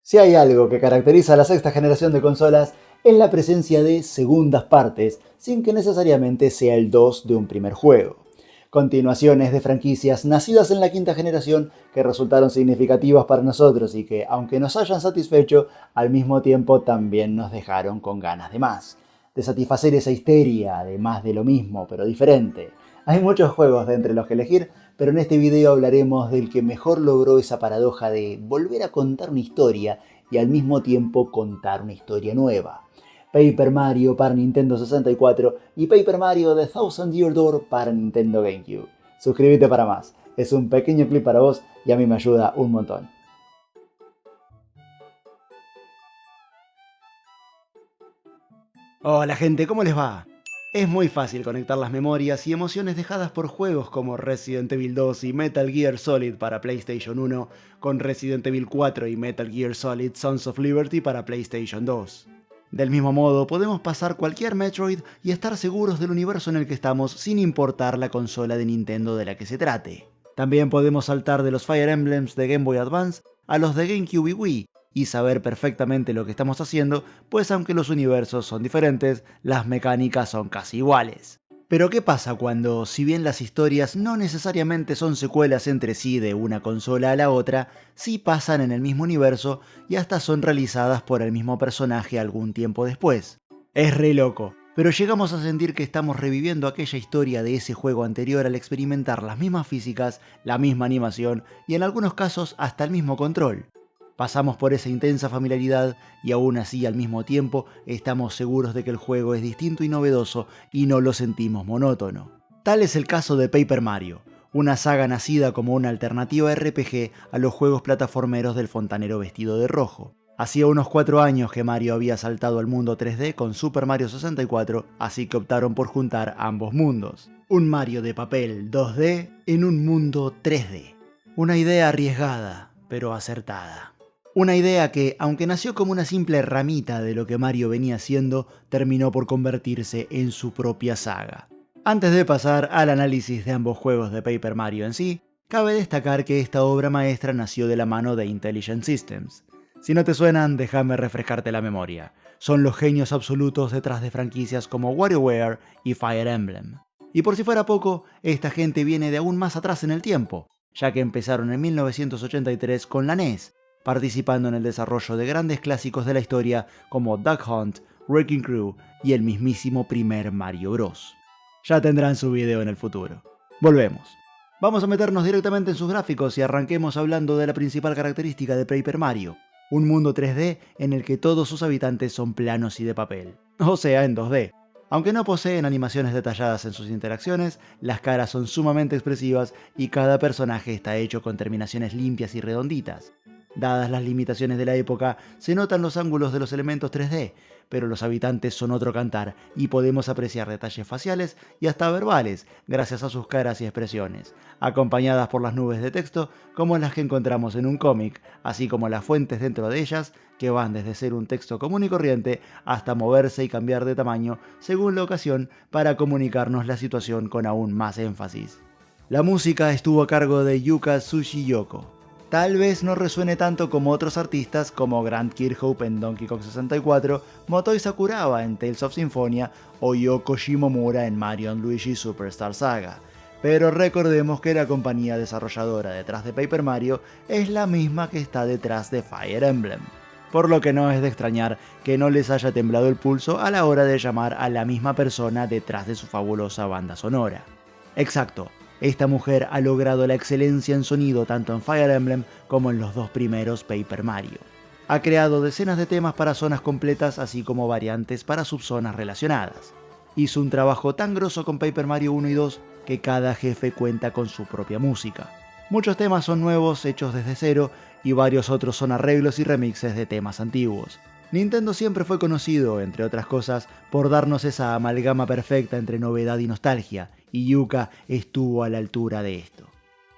Si hay algo que caracteriza a la sexta generación de consolas, es la presencia de segundas partes, sin que necesariamente sea el 2 de un primer juego. Continuaciones de franquicias nacidas en la quinta generación que resultaron significativas para nosotros y que, aunque nos hayan satisfecho, al mismo tiempo también nos dejaron con ganas de más. De satisfacer esa histeria de más de lo mismo, pero diferente. Hay muchos juegos de entre los que elegir, pero en este video hablaremos del que mejor logró esa paradoja de volver a contar una historia y al mismo tiempo contar una historia nueva. Paper Mario para Nintendo 64 y Paper Mario The Thousand Year Door para Nintendo GameCube. Suscríbete para más, es un pequeño clip para vos y a mí me ayuda un montón. Hola gente, ¿cómo les va? Es muy fácil conectar las memorias y emociones dejadas por juegos como Resident Evil 2 y Metal Gear Solid para PlayStation 1 con Resident Evil 4 y Metal Gear Solid Sons of Liberty para PlayStation 2. Del mismo modo, podemos pasar cualquier Metroid y estar seguros del universo en el que estamos sin importar la consola de Nintendo de la que se trate. También podemos saltar de los Fire Emblems de Game Boy Advance a los de GameCube y Wii, y saber perfectamente lo que estamos haciendo, pues aunque los universos son diferentes, las mecánicas son casi iguales. Pero ¿qué pasa cuando, si bien las historias no necesariamente son secuelas entre sí de una consola a la otra, sí pasan en el mismo universo y hasta son realizadas por el mismo personaje algún tiempo después? Es re loco, pero llegamos a sentir que estamos reviviendo aquella historia de ese juego anterior al experimentar las mismas físicas, la misma animación y en algunos casos hasta el mismo control. Pasamos por esa intensa familiaridad y aún así al mismo tiempo estamos seguros de que el juego es distinto y novedoso y no lo sentimos monótono. Tal es el caso de Paper Mario, una saga nacida como una alternativa RPG a los juegos plataformeros del fontanero vestido de rojo. Hacía unos 4 años que Mario había saltado al mundo 3D con Super Mario 64, así que optaron por juntar ambos mundos. Un Mario de papel 2D en un mundo 3D. Una idea arriesgada, pero acertada. Una idea que, aunque nació como una simple ramita de lo que Mario venía haciendo, terminó por convertirse en su propia saga. Antes de pasar al análisis de ambos juegos de Paper Mario en sí, cabe destacar que esta obra maestra nació de la mano de Intelligent Systems. Si no te suenan, déjame refrescarte la memoria. Son los genios absolutos detrás de franquicias como WarioWare y Fire Emblem. Y por si fuera poco, esta gente viene de aún más atrás en el tiempo, ya que empezaron en 1983 con la NES, participando en el desarrollo de grandes clásicos de la historia como Duck Hunt, Wrecking Crew y el mismísimo primer Mario Bros. Ya tendrán su video en el futuro. Volvemos. Vamos a meternos directamente en sus gráficos y arranquemos hablando de la principal característica de Paper Mario, un mundo 3D en el que todos sus habitantes son planos y de papel, o sea, en 2D. Aunque no poseen animaciones detalladas en sus interacciones, las caras son sumamente expresivas y cada personaje está hecho con terminaciones limpias y redonditas. Dadas las limitaciones de la época, se notan los ángulos de los elementos 3D, pero los habitantes son otro cantar y podemos apreciar detalles faciales y hasta verbales gracias a sus caras y expresiones, acompañadas por las nubes de texto como las que encontramos en un cómic, así como las fuentes dentro de ellas que van desde ser un texto común y corriente hasta moverse y cambiar de tamaño según la ocasión para comunicarnos la situación con aún más énfasis. La música estuvo a cargo de Yuka Tsuchiyoko. Tal vez no resuene tanto como otros artistas como Grant Kirkhope en Donkey Kong 64, Motoi Sakuraba en Tales of Symphonia o Yoko Shimomura en Mario & Luigi Superstar Saga. Pero recordemos que la compañía desarrolladora detrás de Paper Mario es la misma que está detrás de Fire Emblem. Por lo que no es de extrañar que no les haya temblado el pulso a la hora de llamar a la misma persona detrás de su fabulosa banda sonora. Exacto. Esta mujer ha logrado la excelencia en sonido tanto en Fire Emblem como en los dos primeros Paper Mario. Ha creado decenas de temas para zonas completas así como variantes para subzonas relacionadas. Hizo un trabajo tan grosso con Paper Mario 1 y 2 que cada jefe cuenta con su propia música. Muchos temas son nuevos, hechos desde cero, y varios otros son arreglos y remixes de temas antiguos. Nintendo siempre fue conocido, entre otras cosas, por darnos esa amalgama perfecta entre novedad y nostalgia, y Yuka estuvo a la altura de esto.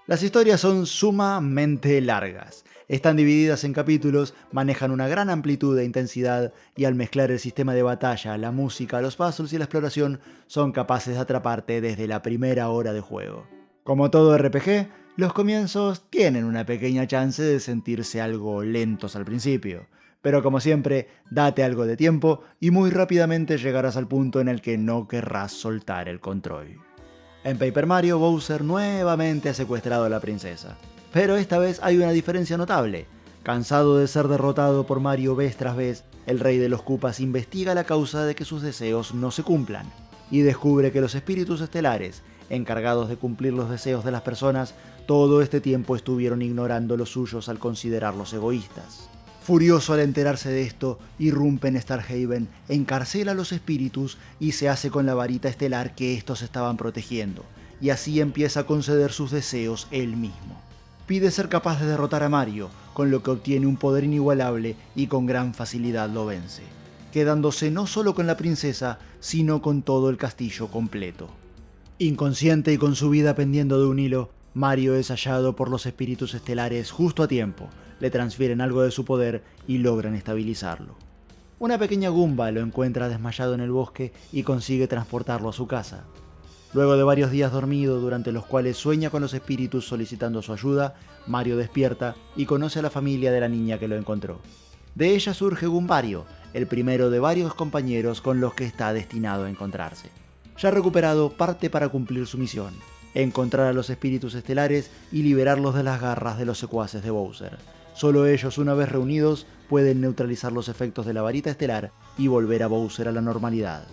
Las historias son sumamente largas. Están divididas en capítulos, manejan una gran amplitud e intensidad, y al mezclar el sistema de batalla, la música, los puzzles y la exploración, son capaces de atraparte desde la primera hora de juego. Como todo RPG, Los comienzos tienen una pequeña chance de sentirse algo lentos al principio, pero como siempre, date algo de tiempo y muy rápidamente llegarás al punto en el que no querrás soltar el control. En Paper Mario, Bowser nuevamente ha secuestrado a la princesa, pero esta vez hay una diferencia notable. Cansado de ser derrotado por Mario vez tras vez, el rey de los Koopas investiga la causa de que sus deseos no se cumplan, y descubre que los espíritus estelares, encargados de cumplir los deseos de las personas, todo este tiempo estuvieron ignorando los suyos al considerarlos egoístas. Furioso al enterarse de esto, irrumpe en Starhaven, encarcela a los espíritus y se hace con la varita estelar que estos estaban protegiendo, y así empieza a conceder sus deseos él mismo. Pide ser capaz de derrotar a Mario, con lo que obtiene un poder inigualable y con gran facilidad lo vence, quedándose no solo con la princesa, sino con todo el castillo completo. Inconsciente y con su vida pendiendo de un hilo, Mario es hallado por los espíritus estelares justo a tiempo, le transfieren algo de su poder y logran estabilizarlo. Una pequeña Goomba lo encuentra desmayado en el bosque y consigue transportarlo a su casa. Luego de varios días dormido, durante los cuales sueña con los espíritus solicitando su ayuda, Mario despierta y conoce a la familia de la niña que lo encontró. De ella surge Goombario, el primero de varios compañeros con los que está destinado a encontrarse. Ya recuperado, parte para cumplir su misión: encontrar a los espíritus estelares y liberarlos de las garras de los secuaces de Bowser. Solo ellos, una vez reunidos, pueden neutralizar los efectos de la varita estelar y volver a Bowser a la normalidad.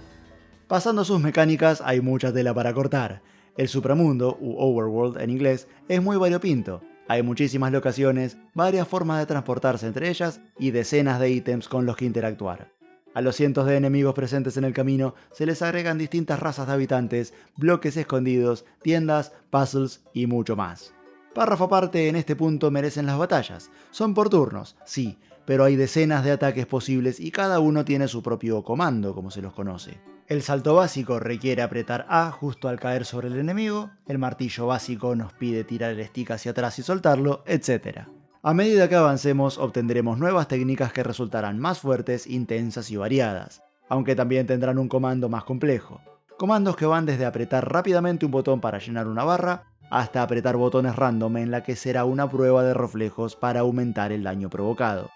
Pasando a sus mecánicas, hay mucha tela para cortar. El supramundo, u overworld en inglés, es muy variopinto. Hay muchísimas locaciones, varias formas de transportarse entre ellas y decenas de ítems con los que interactuar. A los cientos de enemigos presentes en el camino se les agregan distintas razas de habitantes, bloques escondidos, tiendas, puzzles y mucho más. Párrafo aparte, en este punto merecen las batallas. Son por turnos, sí, pero hay decenas de ataques posibles y cada uno tiene su propio comando, como se los conoce. El salto básico requiere apretar A justo al caer sobre el enemigo, el martillo básico nos pide tirar el stick hacia atrás y soltarlo, etc. A medida que avancemos obtendremos nuevas técnicas que resultarán más fuertes, intensas y variadas, aunque también tendrán un comando más complejo. Comandos que van desde apretar rápidamente un botón para llenar una barra, hasta apretar botones random en la que será una prueba de reflejos para aumentar el daño provocado.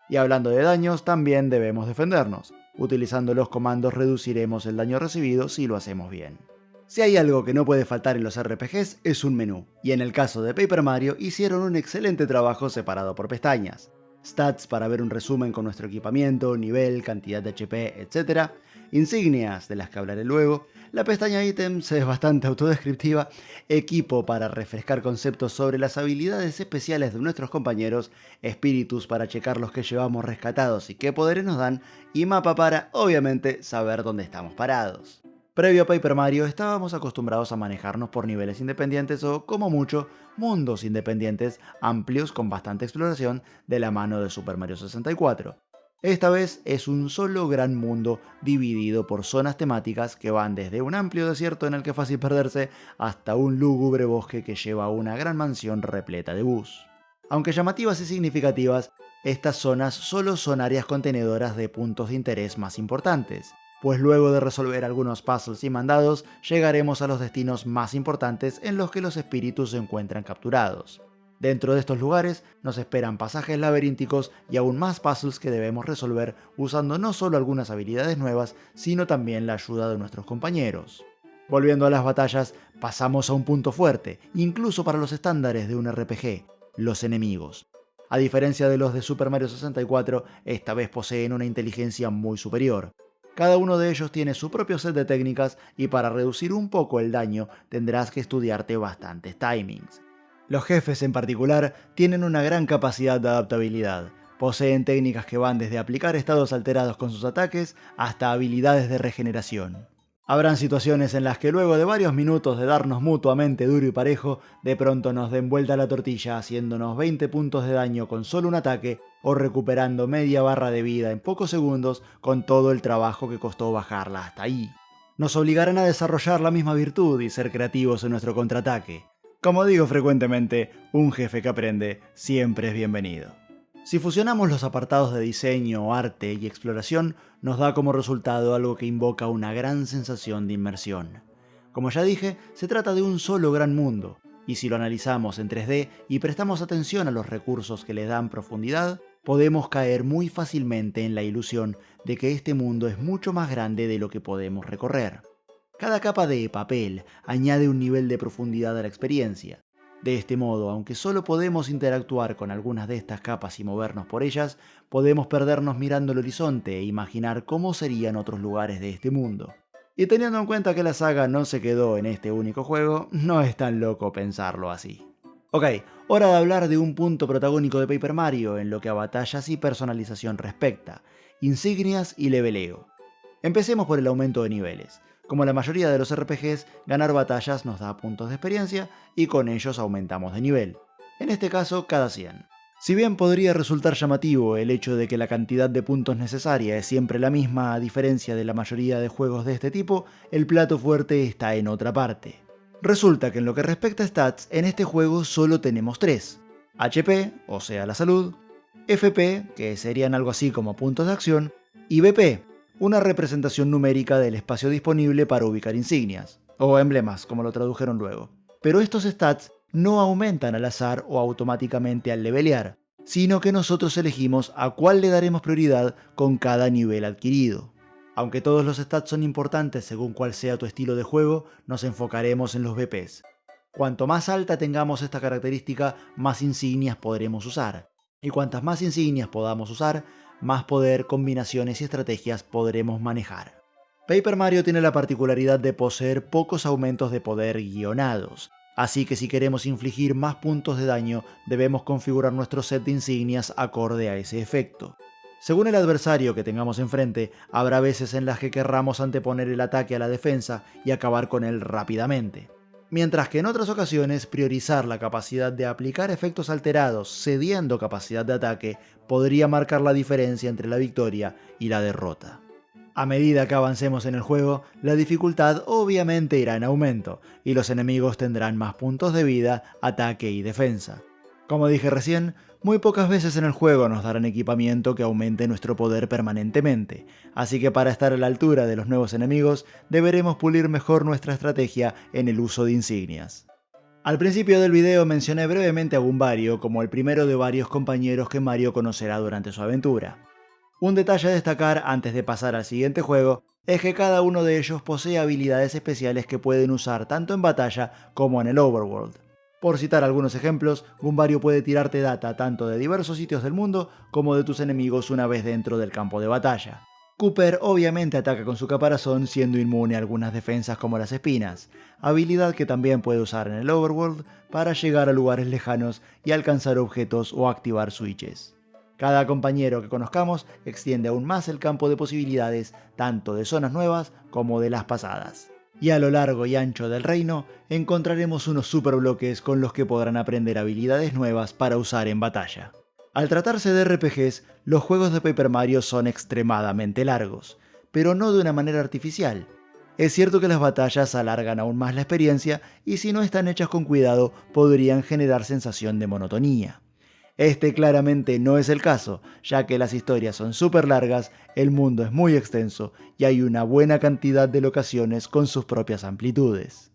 Y hablando de daños, también debemos defendernos. Utilizando los comandos reduciremos el daño recibido si lo hacemos bien. Si hay algo que no puede faltar en los RPGs es un menú, y en el caso de Paper Mario hicieron un excelente trabajo separado por pestañas. Stats para ver un resumen con nuestro equipamiento, nivel, cantidad de HP, etc. Insignias, de las que hablaré luego. La pestaña Items es bastante autodescriptiva. Equipo para refrescar conceptos sobre las habilidades especiales de nuestros compañeros. Espíritus para checar los que llevamos rescatados y qué poderes nos dan. Y mapa para, obviamente, saber dónde estamos parados. Previo a Paper Mario estábamos acostumbrados a manejarnos por niveles independientes o, como mucho, mundos independientes amplios con bastante exploración de la mano de Super Mario 64. Esta vez es un solo gran mundo dividido por zonas temáticas que van desde un amplio desierto en el que es fácil perderse hasta un lúgubre bosque que lleva a una gran mansión repleta de bus. Aunque llamativas y significativas, estas zonas solo son áreas contenedoras de puntos de interés más importantes, pues luego de resolver algunos puzzles y mandados, llegaremos a los destinos más importantes en los que los espíritus se encuentran capturados. Dentro de estos lugares nos esperan pasajes laberínticos y aún más puzzles que debemos resolver usando no solo algunas habilidades nuevas, sino también la ayuda de nuestros compañeros. Volviendo a las batallas, pasamos a un punto fuerte, incluso para los estándares de un RPG, los enemigos. A diferencia de los de Super Mario 64, esta vez poseen una inteligencia muy superior. Cada uno de ellos tiene su propio set de técnicas y para reducir un poco el daño tendrás que estudiarte bastantes timings. Los jefes en particular tienen una gran capacidad de adaptabilidad. Poseen técnicas que van desde aplicar estados alterados con sus ataques hasta habilidades de regeneración. Habrán situaciones en las que luego de varios minutos de darnos mutuamente duro y parejo, de pronto nos den vuelta la tortilla haciéndonos 20 puntos de daño con solo un ataque o recuperando media barra de vida en pocos segundos con todo el trabajo que costó bajarla hasta ahí. Nos obligarán a desarrollar la misma virtud y ser creativos en nuestro contraataque. Como digo frecuentemente, un jefe que aprende siempre es bienvenido. Si fusionamos los apartados de diseño, arte y exploración, nos da como resultado algo que invoca una gran sensación de inmersión. Como ya dije, se trata de un solo gran mundo. Y si lo analizamos en 3D y prestamos atención a los recursos que le dan profundidad, podemos caer muy fácilmente en la ilusión de que este mundo es mucho más grande de lo que podemos recorrer. Cada capa de papel añade un nivel de profundidad a la experiencia. De este modo, aunque solo podemos interactuar con algunas de estas capas y movernos por ellas, podemos perdernos mirando el horizonte e imaginar cómo serían otros lugares de este mundo. Y teniendo en cuenta que la saga no se quedó en este único juego, no es tan loco pensarlo así. Ok, hora de hablar de un punto protagónico de Paper Mario en lo que a batallas y personalización respecta: insignias y leveleo. Empecemos por el aumento de niveles. Como la mayoría de los RPGs, ganar batallas nos da puntos de experiencia y con ellos aumentamos de nivel. En este caso, cada 100. Si bien podría resultar llamativo el hecho de que la cantidad de puntos necesaria es siempre la misma a diferencia de la mayoría de juegos de este tipo, el plato fuerte está en otra parte. Resulta que en lo que respecta a stats, en este juego solo tenemos 3. HP, o sea la salud, FP, que serían algo así como puntos de acción, y BP, una representación numérica del espacio disponible para ubicar insignias, o emblemas, como lo tradujeron luego. Pero estos stats no aumentan al azar o automáticamente al levelear, sino que nosotros elegimos a cuál le daremos prioridad con cada nivel adquirido. Aunque todos los stats son importantes según cuál sea tu estilo de juego, nos enfocaremos en los BPs. Cuanto más alta tengamos esta característica, más insignias podremos usar. Y cuantas más insignias podamos usar, más poder, combinaciones y estrategias podremos manejar. Paper Mario tiene la particularidad de poseer pocos aumentos de poder guionados, así que si queremos infligir más puntos de daño, debemos configurar nuestro set de insignias acorde a ese efecto. Según el adversario que tengamos enfrente, habrá veces en las que querramos anteponer el ataque a la defensa y acabar con él rápidamente. Mientras que en otras ocasiones priorizar la capacidad de aplicar efectos alterados cediendo capacidad de ataque podría marcar la diferencia entre la victoria y la derrota. A medida que avancemos en el juego, la dificultad obviamente irá en aumento, y los enemigos tendrán más puntos de vida, ataque y defensa. Como dije recién, muy pocas veces en el juego nos darán equipamiento que aumente nuestro poder permanentemente, así que para estar a la altura de los nuevos enemigos, deberemos pulir mejor nuestra estrategia en el uso de insignias. Al principio del video mencioné brevemente a Goombario como el primero de varios compañeros que Mario conocerá durante su aventura. Un detalle a destacar antes de pasar al siguiente juego es que cada uno de ellos posee habilidades especiales que pueden usar tanto en batalla como en el overworld. Por citar algunos ejemplos, Goombario puede tirarte data tanto de diversos sitios del mundo como de tus enemigos una vez dentro del campo de batalla. Cooper obviamente ataca con su caparazón siendo inmune a algunas defensas como las espinas, habilidad que también puede usar en el overworld para llegar a lugares lejanos y alcanzar objetos o activar switches. Cada compañero que conozcamos extiende aún más el campo de posibilidades tanto de zonas nuevas como de las pasadas. Y a lo largo y ancho del reino encontraremos unos superbloques con los que podrán aprender habilidades nuevas para usar en batalla. Al tratarse de RPGs, los juegos de Paper Mario son extremadamente largos, pero no de una manera artificial. Es cierto que las batallas alargan aún más la experiencia y si no están hechas con cuidado podrían generar sensación de monotonía. Este claramente no es el caso, ya que las historias son súper largas, el mundo es muy extenso y hay una buena cantidad de locaciones con sus propias amplitudes.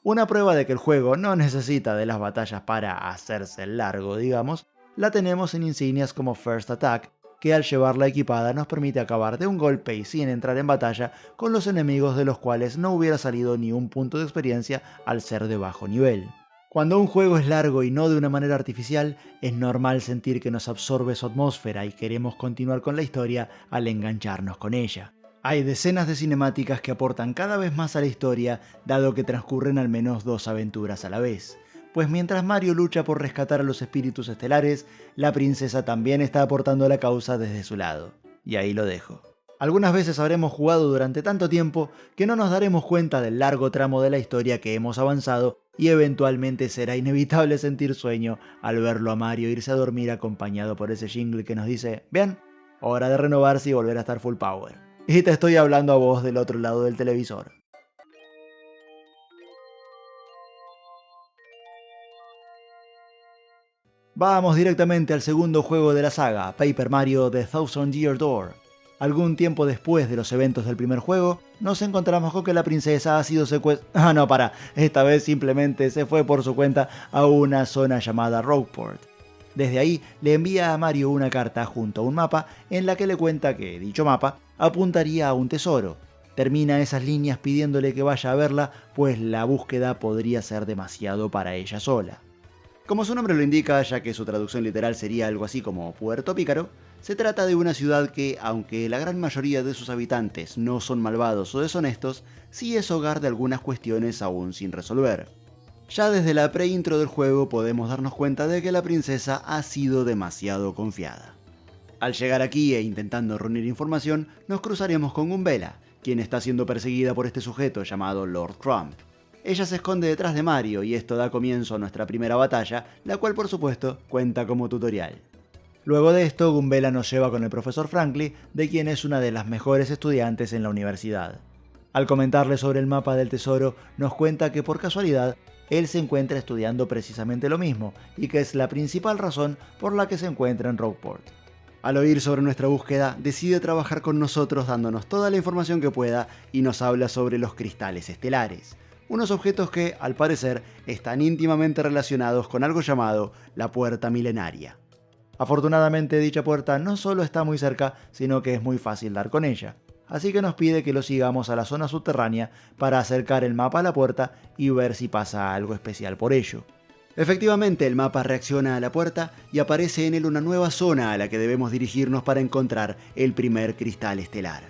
Una prueba de que el juego no necesita de las batallas para hacerse largo, digamos, la tenemos en insignias como First Attack, que al llevarla equipada nos permite acabar de un golpe y sin entrar en batalla con los enemigos de los cuales no hubiera salido ni un punto de experiencia al ser de bajo nivel. Cuando un juego es largo y no de una manera artificial, es normal sentir que nos absorbe su atmósfera y queremos continuar con la historia al engancharnos con ella. Hay decenas de cinemáticas que aportan cada vez más a la historia, dado que transcurren al menos 2 aventuras a la vez. Pues mientras Mario lucha por rescatar a los espíritus estelares, la princesa también está aportando a la causa desde su lado. Y ahí lo dejo. Algunas veces habremos jugado durante tanto tiempo que no nos daremos cuenta del largo tramo de la historia que hemos avanzado y eventualmente será inevitable sentir sueño al verlo a Mario irse a dormir acompañado por ese jingle que nos dice: bien, hora de renovarse y volver a estar full power. Y te estoy hablando a vos del otro lado del televisor. Vamos directamente al segundo juego de la saga, Paper Mario The Thousand Year Door. Algún tiempo después de los eventos del primer juego, nos encontramos con que la princesa ha sido secuestrada. Esta vez simplemente se fue por su cuenta a una zona llamada Rogueport. Desde ahí le envía a Mario una carta junto a un mapa en la que le cuenta que dicho mapa apuntaría a un tesoro. Termina esas líneas pidiéndole que vaya a verla, pues la búsqueda podría ser demasiado para ella sola. Como su nombre lo indica, ya que su traducción literal sería algo así como Puerto Pícaro, se trata de una ciudad que, aunque la gran mayoría de sus habitantes no son malvados o deshonestos, sí es hogar de algunas cuestiones aún sin resolver. Ya desde la pre-intro del juego podemos darnos cuenta de que la princesa ha sido demasiado confiada. Al llegar aquí e intentando reunir información, nos cruzaremos con Gumbella, quien está siendo perseguida por este sujeto llamado Lord Crump. Ella se esconde detrás de Mario y esto da comienzo a nuestra primera batalla, la cual por supuesto cuenta como tutorial. Luego de esto, Gumbella nos lleva con el profesor Frankly, de quien es una de las mejores estudiantes en la universidad. Al comentarle sobre el mapa del tesoro, nos cuenta que por casualidad, él se encuentra estudiando precisamente lo mismo, y que es la principal razón por la que se encuentra en Rogueport. Al oír sobre nuestra búsqueda, decide trabajar con nosotros dándonos toda la información que pueda y nos habla sobre los cristales estelares, unos objetos que, al parecer, están íntimamente relacionados con algo llamado la Puerta Milenaria. Afortunadamente dicha puerta no solo está muy cerca, sino que es muy fácil dar con ella, así que nos pide que lo sigamos a la zona subterránea para acercar el mapa a la puerta y ver si pasa algo especial por ello. Efectivamente, el mapa reacciona a la puerta y aparece en él una nueva zona a la que debemos dirigirnos para encontrar el primer cristal estelar.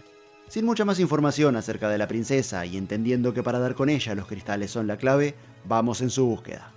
Sin mucha más información acerca de la princesa y entendiendo que para dar con ella los cristales son la clave, vamos en su búsqueda.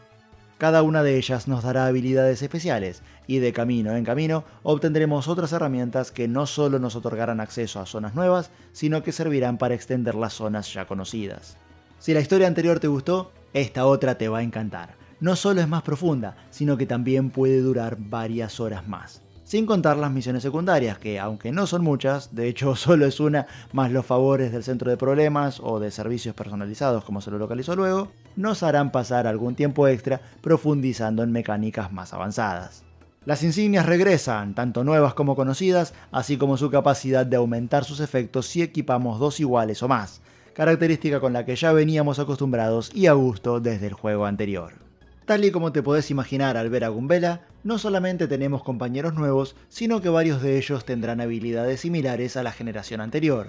Cada una de ellas nos dará habilidades especiales y de camino en camino obtendremos otras herramientas que no solo nos otorgarán acceso a zonas nuevas, sino que servirán para extender las zonas ya conocidas. Si la historia anterior te gustó, esta otra te va a encantar. No solo es más profunda, sino que también puede durar varias horas más. Sin contar las misiones secundarias, que aunque no son muchas, de hecho solo es una, más los favores del centro de problemas o de servicios personalizados como se lo localizó luego, nos harán pasar algún tiempo extra profundizando en mecánicas más avanzadas. Las insignias regresan, tanto nuevas como conocidas, así como su capacidad de aumentar sus efectos si equipamos 2 iguales o más, característica con la que ya veníamos acostumbrados y a gusto desde el juego anterior. Tal y como te podés imaginar al ver a Gumbella, no solamente tenemos compañeros nuevos, sino que varios de ellos tendrán habilidades similares a la generación anterior.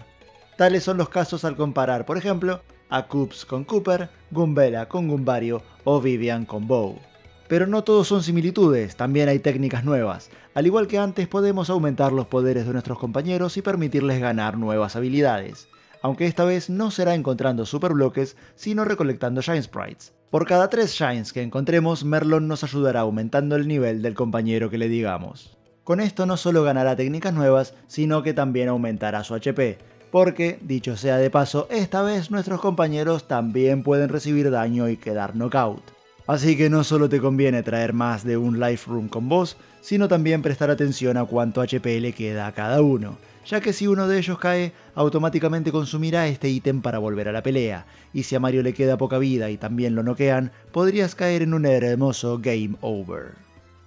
Tales son los casos al comparar, por ejemplo, a Coops con Cooper, Gumbella con Gumbario o Vivian con Bow. Pero no todos son similitudes, también hay técnicas nuevas. Al igual que antes, podemos aumentar los poderes de nuestros compañeros y permitirles ganar nuevas habilidades. Aunque esta vez no será encontrando superbloques, sino recolectando Shine Sprites. Por cada 3 Shines que encontremos, Merlon nos ayudará aumentando el nivel del compañero que le digamos. Con esto no solo ganará técnicas nuevas, sino que también aumentará su HP, porque, dicho sea de paso, esta vez nuestros compañeros también pueden recibir daño y quedar knockout. Así que no solo te conviene traer más de un Life Room con vos, sino también prestar atención a cuánto HP le queda a cada uno, ya que si uno de ellos cae, automáticamente consumirá este ítem para volver a la pelea, y si a Mario le queda poca vida y también lo noquean, podrías caer en un hermoso Game Over.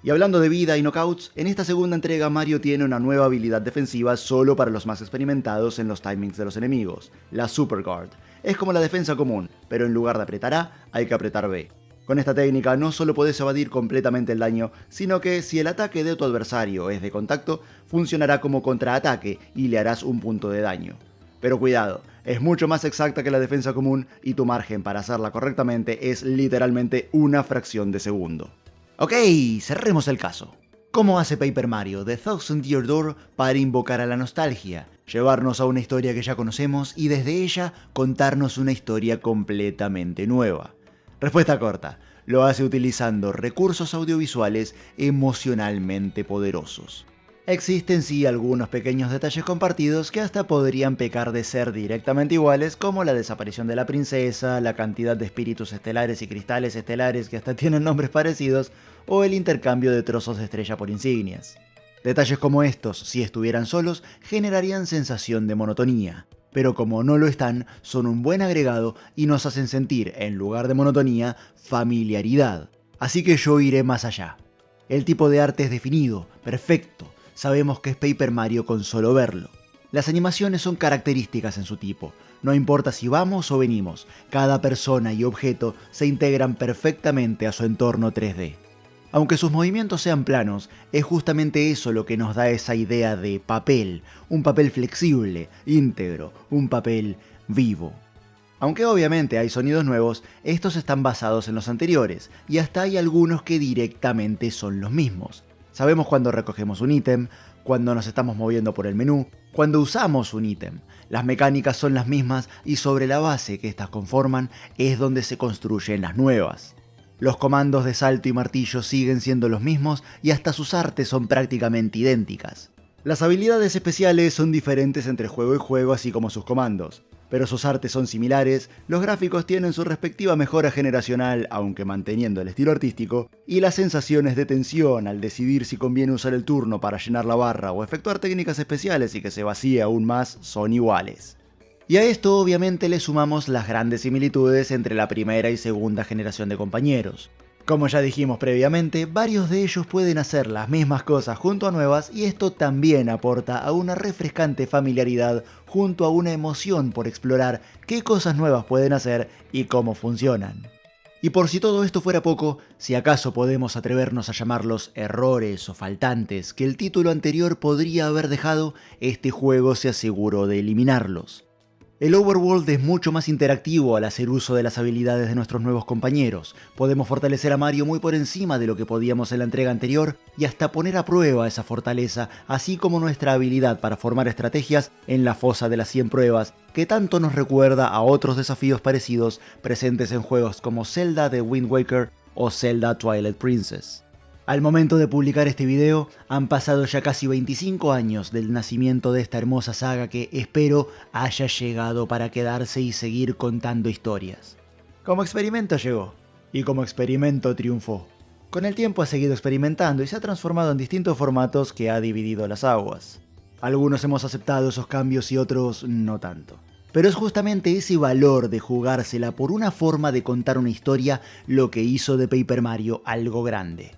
Y hablando de vida y knockouts, en esta segunda entrega Mario tiene una nueva habilidad defensiva solo para los más experimentados en los timings de los enemigos, la Super Guard. Es como la defensa común, pero en lugar de apretar A, hay que apretar B. Con esta técnica no solo podés evadir completamente el daño, sino que si el ataque de tu adversario es de contacto, funcionará como contraataque y le harás un punto de daño. Pero cuidado, es mucho más exacta que la defensa común y tu margen para hacerla correctamente es literalmente una fracción de segundo. Ok, cerremos el caso. ¿Cómo hace Paper Mario The Thousand Year Door para invocar a la nostalgia? Llevarnos a una historia que ya conocemos y desde ella contarnos una historia completamente nueva. Respuesta corta, lo hace utilizando recursos audiovisuales emocionalmente poderosos. Existen sí algunos pequeños detalles compartidos que hasta podrían pecar de ser directamente iguales, como la desaparición de la princesa, la cantidad de espíritus estelares y cristales estelares que hasta tienen nombres parecidos, o el intercambio de trozos de estrella por insignias. Detalles como estos, si estuvieran solos, generarían sensación de monotonía. Pero como no lo están, son un buen agregado y nos hacen sentir, en lugar de monotonía, familiaridad. Así que yo iré más allá. El tipo de arte es definido, perfecto, sabemos que es Paper Mario con solo verlo. Las animaciones son características en su tipo. No importa si vamos o venimos, cada persona y objeto se integran perfectamente a su entorno 3D. Aunque sus movimientos sean planos, es justamente eso lo que nos da esa idea de papel, un papel flexible, íntegro, un papel vivo. Aunque obviamente hay sonidos nuevos, estos están basados en los anteriores, y hasta hay algunos que directamente son los mismos. Sabemos cuando recogemos un ítem, cuando nos estamos moviendo por el menú, cuando usamos un ítem. Las mecánicas son las mismas y sobre la base que estas conforman es donde se construyen las nuevas. Los comandos de salto y martillo siguen siendo los mismos y hasta sus artes son prácticamente idénticas. Las habilidades especiales son diferentes entre juego y juego, así como sus comandos, pero sus artes son similares, los gráficos tienen su respectiva mejora generacional, aunque manteniendo el estilo artístico, y las sensaciones de tensión al decidir si conviene usar el turno para llenar la barra o efectuar técnicas especiales y que se vacíe aún más son iguales. Y a esto obviamente le sumamos las grandes similitudes entre la primera y segunda generación de compañeros. Como ya dijimos previamente, varios de ellos pueden hacer las mismas cosas junto a nuevas y esto también aporta a una refrescante familiaridad junto a una emoción por explorar qué cosas nuevas pueden hacer y cómo funcionan. Y por si todo esto fuera poco, si acaso podemos atrevernos a llamarlos errores o faltantes que el título anterior podría haber dejado, este juego se aseguró de eliminarlos. El Overworld es mucho más interactivo al hacer uso de las habilidades de nuestros nuevos compañeros. Podemos fortalecer a Mario muy por encima de lo que podíamos en la entrega anterior y hasta poner a prueba esa fortaleza, así como nuestra habilidad para formar estrategias en la fosa de las 100 pruebas, que tanto nos recuerda a otros desafíos parecidos presentes en juegos como Zelda The Wind Waker o Zelda Twilight Princess. Al momento de publicar este video, han pasado ya casi 25 años del nacimiento de esta hermosa saga que espero haya llegado para quedarse y seguir contando historias. Como experimento llegó, y como experimento triunfó. Con el tiempo ha seguido experimentando y se ha transformado en distintos formatos que ha dividido las aguas. Algunos hemos aceptado esos cambios y otros no tanto. Pero es justamente ese valor de jugársela por una forma de contar una historia lo que hizo de Paper Mario algo grande.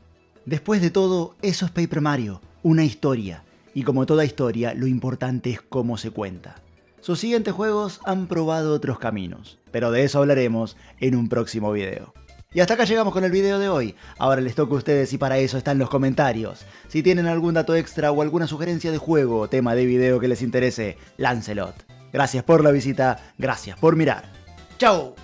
Después de todo, eso es Paper Mario, una historia, y como toda historia, lo importante es cómo se cuenta. Sus siguientes juegos han probado otros caminos, pero de eso hablaremos en un próximo video. Y hasta acá llegamos con el video de hoy. Ahora les toca a ustedes y para eso están los comentarios. Si tienen algún dato extra o alguna sugerencia de juego o tema de video que les interese, Lancelot. Gracias por la visita, gracias por mirar. ¡Chao!